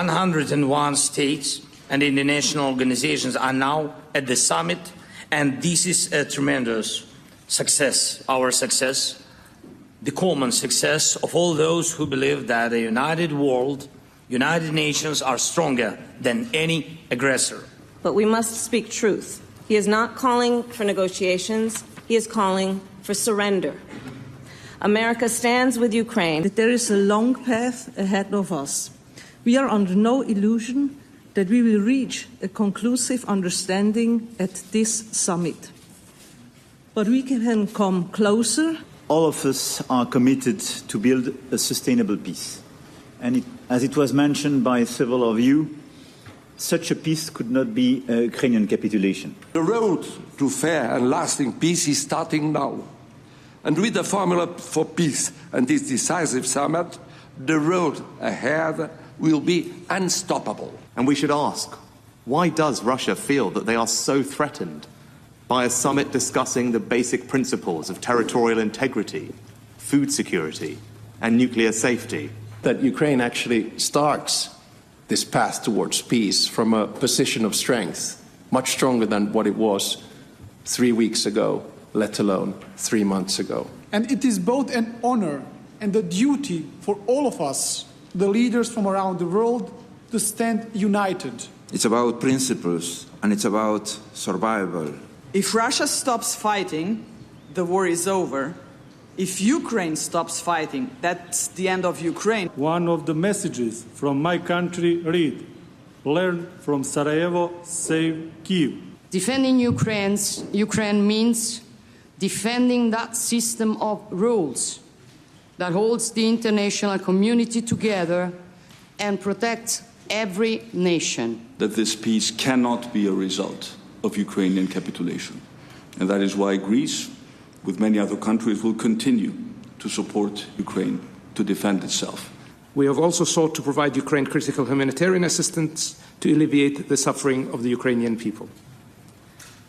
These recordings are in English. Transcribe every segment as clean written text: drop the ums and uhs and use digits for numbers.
101 states and international organizations are now at the summit, and this is a tremendous success, our success, the common success of all those who believe that a united world, United Nations are stronger than any aggressor. But we must speak truth. He is not calling for negotiations, he is calling for surrender. America stands with Ukraine. There is a long path ahead of us. We are under no illusion that we will reach a conclusive understanding at this summit. But we can come closer. All of us are committed to build a sustainable peace. And as it was mentioned by several of you, such a peace could not be a Ukrainian capitulation. The road to fair and lasting peace is starting now. And with the formula for peace and this decisive summit, the road ahead will be unstoppable. And we should ask, why does Russia feel that they are so threatened by a summit discussing the basic principles of territorial integrity, food security, and nuclear safety? That Ukraine actually starts this path towards peace from a position of strength, much stronger than what it was 3 weeks ago, let alone 3 months ago. And it is both an honor and a duty for all of us, the leaders from around the world, to stand united. It's about principles and it's about survival. If Russia stops fighting, the war is over. If Ukraine stops fighting, that's the end of Ukraine. One of the messages from my country read, learn from Sarajevo, save Kyiv. Defending Ukraine means defending that system of rules that holds the international community together and protects every nation. That this peace cannot be a result of Ukrainian capitulation. And that is why Greece, with many other countries, will continue to support Ukraine to defend itself. We have also sought to provide Ukraine critical humanitarian assistance to alleviate the suffering of the Ukrainian people.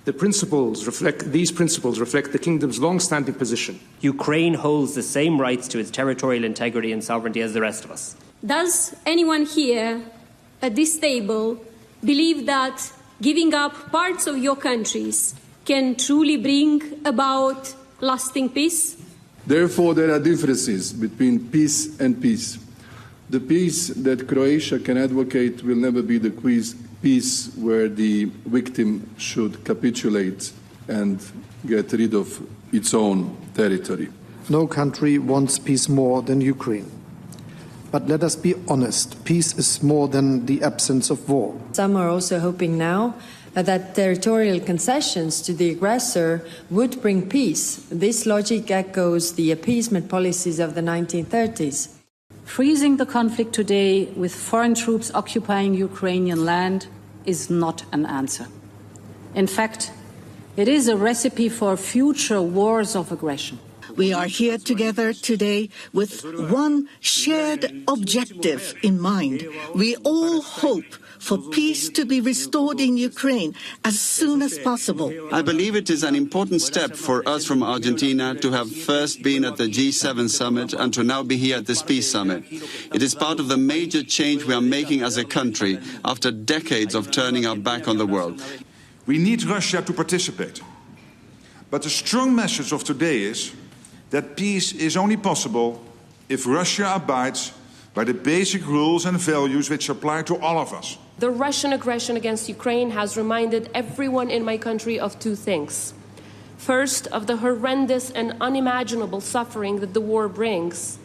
These principles reflect the kingdom's long-standing position. Ukraine holds the same rights to its territorial integrity and sovereignty as the rest of us. Does anyone here at this table believe that giving up parts of your countries can truly bring about lasting peace? Therefore, there are differences between peace and peace. The peace that Croatia can advocate will never be the peace where the victim should capitulate and get rid of its own territory. No country wants peace more than Ukraine. But let us be honest, peace is more than the absence of war. Some are also hoping now that territorial concessions to the aggressor would bring peace. This logic echoes the appeasement policies of the 1930s. Freezing the conflict today with foreign troops occupying Ukrainian land is not an answer. In fact, it is a recipe for future wars of aggression. We are here together today with one shared objective in mind. We all hope for peace to be restored in Ukraine as soon as possible. I believe it is an important step for us from Argentina to have first been at the G7 summit and to now be here at this peace summit. It is part of the major change we are making as a country after decades of turning our back on the world. We need Russia to participate. But the strong message of today is that peace is only possible if Russia abides by the basic rules and values which apply to all of us. The Russian aggression against Ukraine has reminded everyone in my country of two things. First, of the horrendous and unimaginable suffering that the war brings.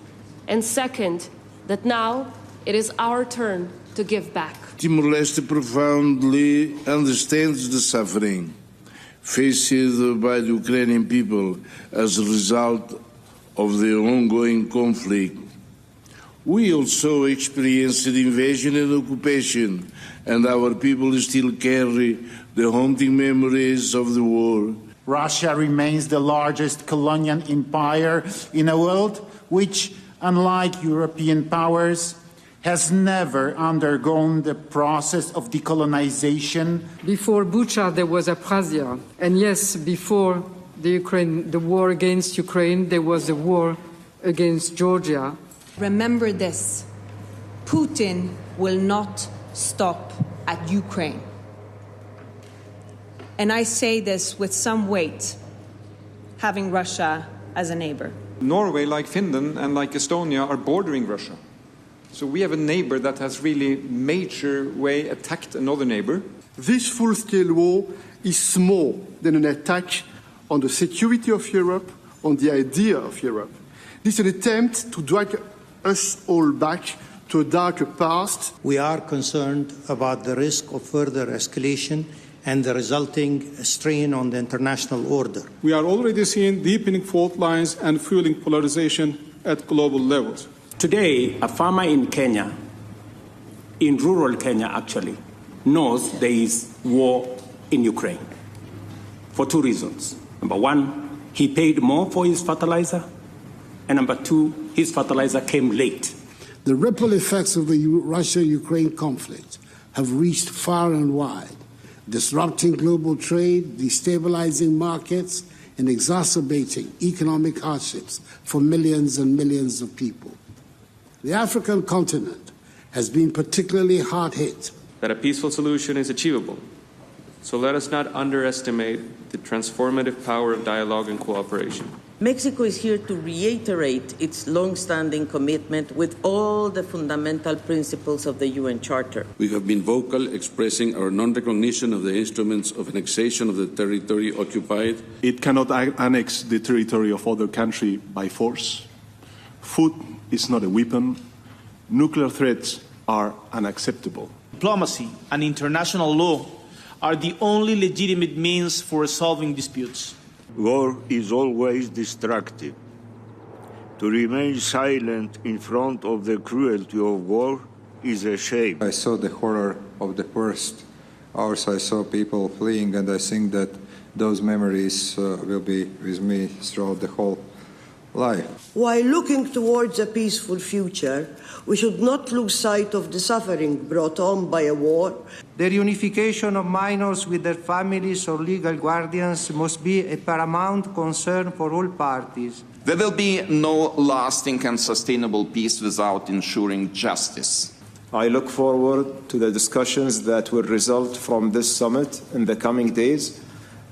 And second, that now it is our turn to give back. Timor-Leste profoundly understands the suffering faced by the Ukrainian people as a result of the ongoing conflict. We also experienced invasion and occupation, and our people still carry the haunting memories of the war. Russia remains the largest colonial empire in the world, which, unlike European powers, has never undergone the process of decolonization. Before Bucha, there was Abkhazia. And yes, before the war against Ukraine, there was a war against Georgia. Remember this. Putin will not stop at Ukraine. And I say this with some weight, having Russia as a neighbor. Norway, like Finland and like Estonia, are bordering Russia. So we have a neighbor that has really major way attacked another neighbor. This full-scale war is more than an attack on the security of Europe, on the idea of Europe. This is an attempt to drag us all back to a darker past. We are concerned about the risk of further escalation and the resulting strain on the international order. We are already seeing deepening fault lines and fueling polarization at global levels. Today, a farmer in Kenya, in rural Kenya actually, knows there is war in Ukraine for two reasons. Number one, he paid more for his fertilizer, and number two, his fertilizer came late. The ripple effects of the Russia-Ukraine conflict have reached far and wide, disrupting global trade, destabilizing markets, and exacerbating economic hardships for millions and millions of people. The African continent has been particularly hard hit. That a peaceful solution is achievable. So let us not underestimate the transformative power of dialogue and cooperation. Mexico is here to reiterate its long-standing commitment with all the fundamental principles of the UN Charter. We have been vocal, expressing our non-recognition of the instruments of annexation of the territory occupied. It cannot annex the territory of other country by force. Food is not a weapon. Nuclear threats are unacceptable. Diplomacy and international law are the only legitimate means for resolving disputes. War is always destructive. To remain silent in front of the cruelty of war is a shame. I saw the horror of the worst hours. I saw people fleeing, and I think that those memories will be with me throughout the whole life. While looking towards a peaceful future, we should not lose sight of the suffering brought on by a war. The reunification of minors with their families or legal guardians must be a paramount concern for all parties. There will be no lasting and sustainable peace without ensuring justice. I look forward to the discussions that will result from this summit in the coming days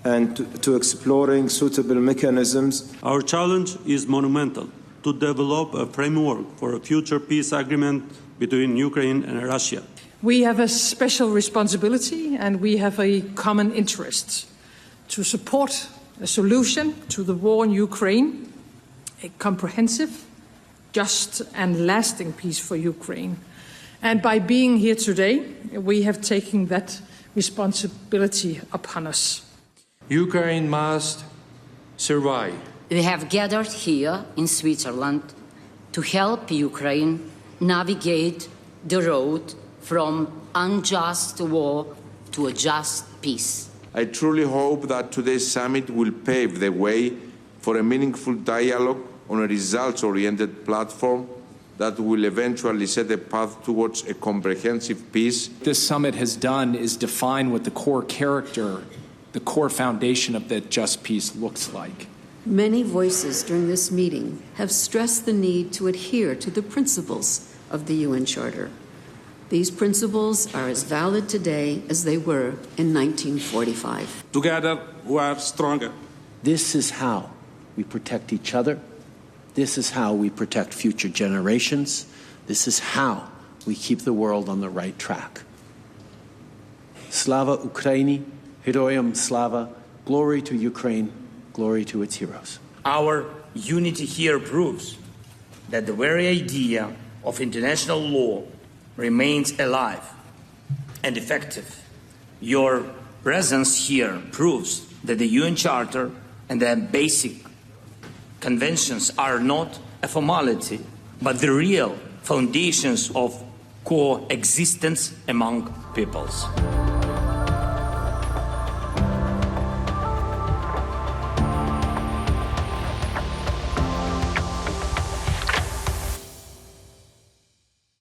and to exploring suitable mechanisms. Our challenge is monumental: to develop a framework for a future peace agreement between Ukraine and Russia. We have a special responsibility and we have a common interest to support a solution to the war in Ukraine, a comprehensive, just and lasting peace for Ukraine. And by being here today, we have taken that responsibility upon us. Ukraine must survive. We have gathered here in Switzerland to help Ukraine navigate the road from unjust war to a just peace. I truly hope that today's summit will pave the way for a meaningful dialogue on a results-oriented platform that will eventually set a path towards a comprehensive peace. This summit has done is define what the core character, the core foundation of that just peace looks like. Many voices during this meeting have stressed the need to adhere to the principles of the UN Charter. These principles are as valid today as they were in 1945. Together, we are stronger. This is how we protect each other. This is how we protect future generations. This is how we keep the world on the right track. Slava Ukraini, Heroyam Slava, glory to Ukraine, glory to its heroes. Our unity here proves that the very idea of international law remains alive and effective. Your presence here proves that the UN Charter and the basic conventions are not a formality, but the real foundations of coexistence among peoples.